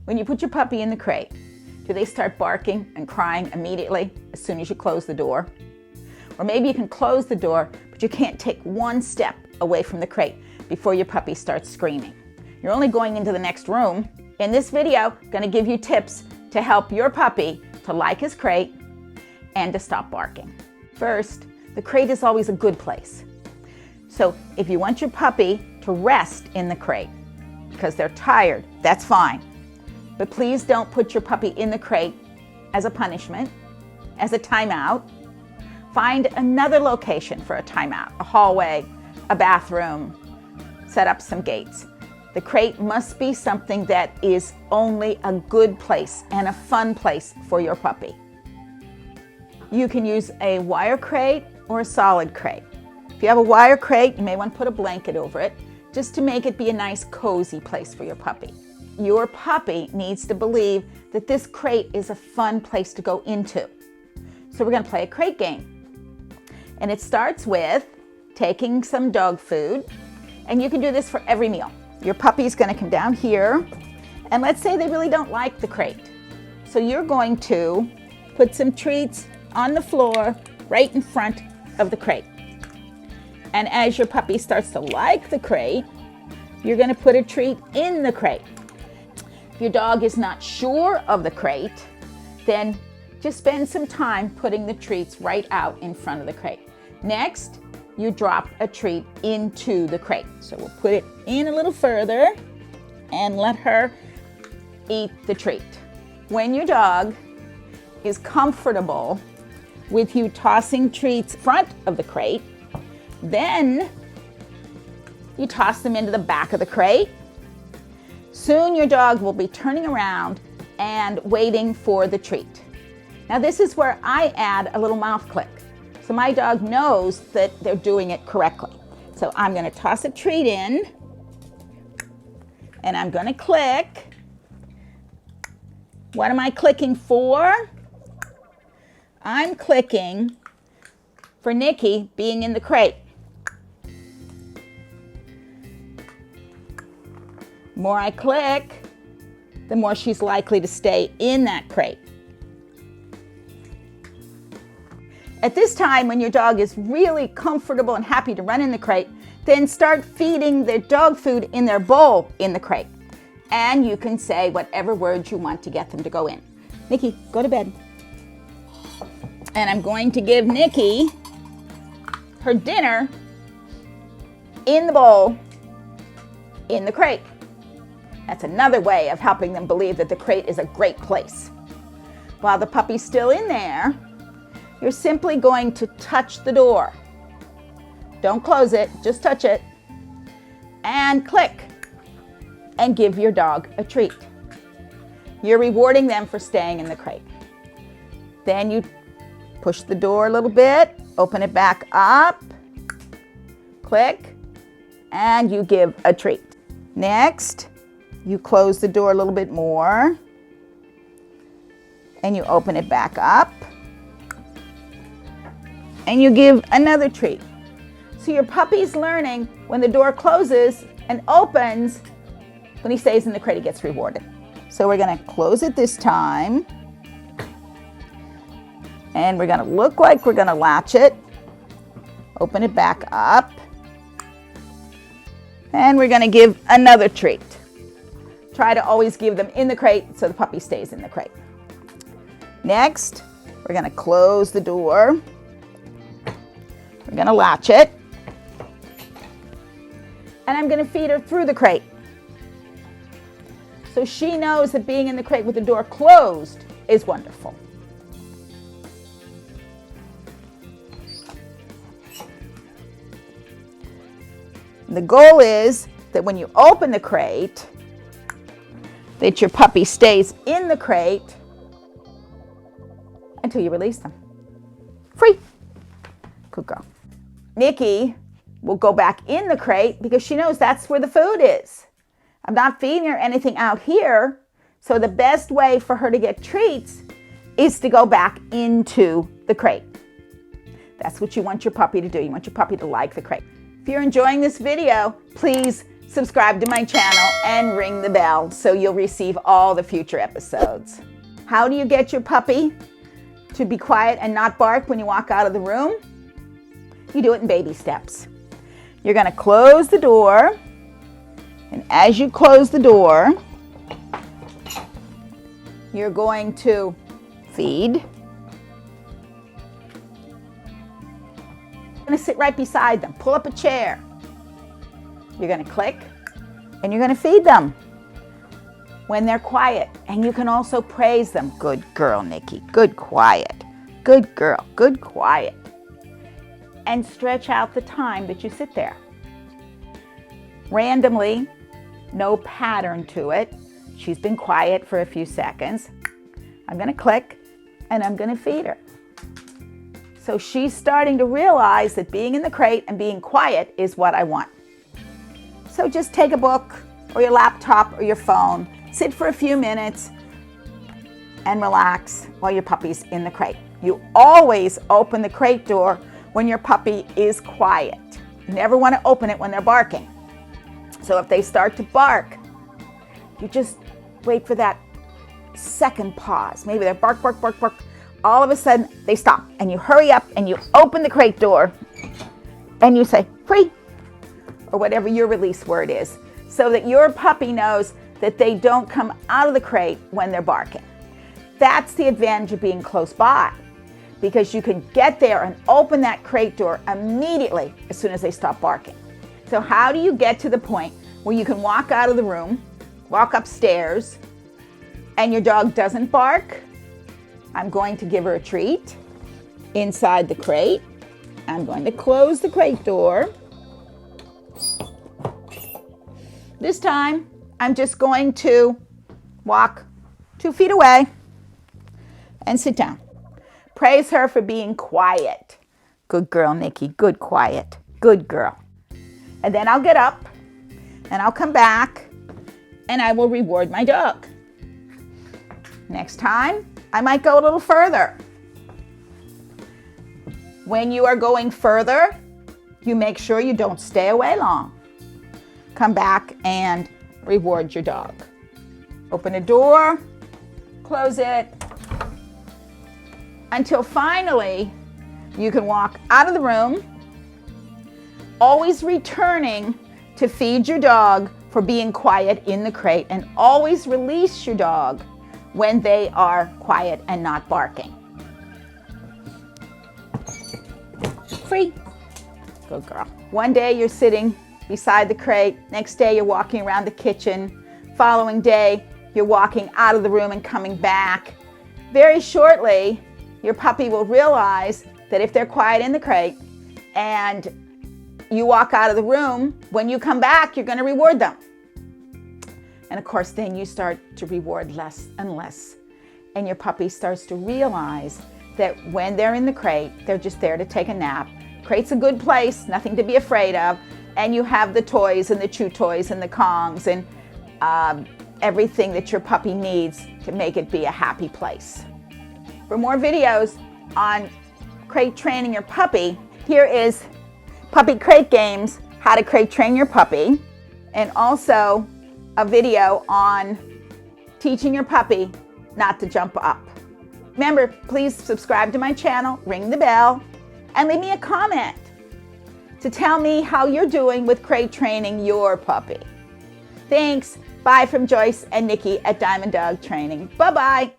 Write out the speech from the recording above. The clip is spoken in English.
When you put your puppy in the crate, do they start barking and crying immediately as soon as you close the door? Or maybe you can close the door, but you can't take one step away from the crate before your puppy starts screaming. You're only going into the next room. In this video, I'm going to give you tips to help your puppy to like his crate and to stop barking. First, the crate is always a good place. So if you want your puppy to rest in the crate because they're tired, that's fine. But please don't put your puppy in the crate as a punishment, as a timeout. Find another location for a timeout, a hallway, a bathroom, set up some gates. The crate must be something that is only a good place and a fun place for your puppy. You can use a wire crate or a solid crate. If you have a wire crate, you may want to put a blanket over it just to make it be a nice cozy place for your puppy. Your puppy needs to believe that this crate is a fun place to go into. So we're going to play a crate game. And it starts with taking some dog food, and you can do this for every meal. Your puppy's going to come down here, and let's say they really don't like the crate. So you're going to put some treats on the floor right in front of the crate. And as your puppy starts to like the crate, you're going to put a treat in the crate. If your dog is not sure of the crate, then just spend some time putting the treats right out in front of the crate. Next, you drop a treat into the crate. So we'll put it in a little further and let her eat the treat. When your dog is comfortable with you tossing treats in front of the crate, then you toss them into the back of the crate. Soon your dog will be turning around and waiting for the treat. Now this is where I add a little mouth click. So my dog knows that they're doing it correctly. So I'm going to toss a treat in, and I'm going to click. What am I clicking for? I'm clicking for Nikki being in the crate. The more I click, the more she's likely to stay in that crate. At this time, when your dog is really comfortable and happy to run in the crate, then start feeding their dog food in their bowl in the crate. And you can say whatever words you want to get them to go in. Nikki, go to bed. And I'm going to give Nikki her dinner in the bowl in the crate. That's another way of helping them believe that the crate is a great place. While the puppy's still in there, you're simply going to touch the door. Don't close it, just touch it. And click. And give your dog a treat. You're rewarding them for staying in the crate. Then you push the door a little bit, open it back up, click, and you give a treat. Next, you close the door a little bit more, and you open it back up, and you give another treat. So your puppy's learning when the door closes and opens, when he stays in the crate, he gets rewarded. So we're going to close it this time, and we're going to look like we're going to latch it, open it back up, and we're going to give another treat. Try to always give them in the crate so the puppy stays in the crate. Next, we're going to close the door. We're going to latch it, and I'm going to feed her through the crate. So she knows that being in the crate with the door closed is wonderful. The goal is that when you open the crate, that your puppy stays in the crate until you release them. Free. Good girl. Nikki will go back in the crate because she knows that's where the food is. I'm not feeding her anything out here, so the best way for her to get treats is to go back into the crate. That's what you want your puppy to do. You want your puppy to like the crate. If you're enjoying this video, please subscribe to my channel and ring the bell so you'll receive all the future episodes. How do you get your puppy to be quiet and not bark when you walk out of the room? You do it in baby steps. You're going to close the door, and as you close the door, you're going to feed. You're going to sit right beside them. Pull up a chair. You're going to click, and you're going to feed them when they're quiet. And you can also praise them. Good girl, Nikki. Good quiet. Good girl. Good quiet. And stretch out the time that you sit there. Randomly, no pattern to it. She's been quiet for a few seconds. I'm going to click, and I'm going to feed her. So she's starting to realize that being in the crate and being quiet is what I want. So just take a book or your laptop or your phone, sit for a few minutes, and relax while your puppy's in the crate. You always open the crate door when your puppy is quiet. You never want to open it when they're barking. So if they start to bark, you just wait for that second pause. Maybe they're bark, bark, bark, bark. All of a sudden, they stop, and you hurry up and you open the crate door and you say, free, or whatever your release word is, so that your puppy knows that they don't come out of the crate when they're barking. That's the advantage of being close by, because you can get there and open that crate door immediately as soon as they stop barking. So how do you get to the point where you can walk out of the room, walk upstairs, and your dog doesn't bark? I'm going to give her a treat inside the crate. I'm going to close the crate door. This time, I'm just going to walk 2 feet away and sit down. Praise her for being quiet. Good girl, Nikki. Good quiet. Good girl. And then I'll get up and I'll come back and I will reward my dog. Next time, I might go a little further. When you are going further, you make sure you don't stay away long. Come back and reward your dog. Open a door, close it, until finally you can walk out of the room, always returning to feed your dog for being quiet in the crate, and always release your dog when they are quiet and not barking. Free. Good girl. One day you're sitting beside the crate, next day you're walking around the kitchen, following day you're walking out of the room and coming back. Very shortly, your puppy will realize that if they're quiet in the crate and you walk out of the room, when you come back, you're going to reward them. And of course, then you start to reward less and less. And your puppy starts to realize that when they're in the crate, they're just there to take a nap. Crate's a good place, nothing to be afraid of. And you have the toys and the chew toys and the Kongs and everything that your puppy needs to make it be a happy place. For more videos on crate training your puppy, here is Puppy Crate Games, how to crate train your puppy, and also a video on teaching your puppy not to jump up. Remember, please subscribe to my channel, ring the bell, and leave me a comment to tell me how you're doing with crate training your puppy. Thanks. Bye from Joyce and Nikki at Diamond Dog Training. Bye-bye.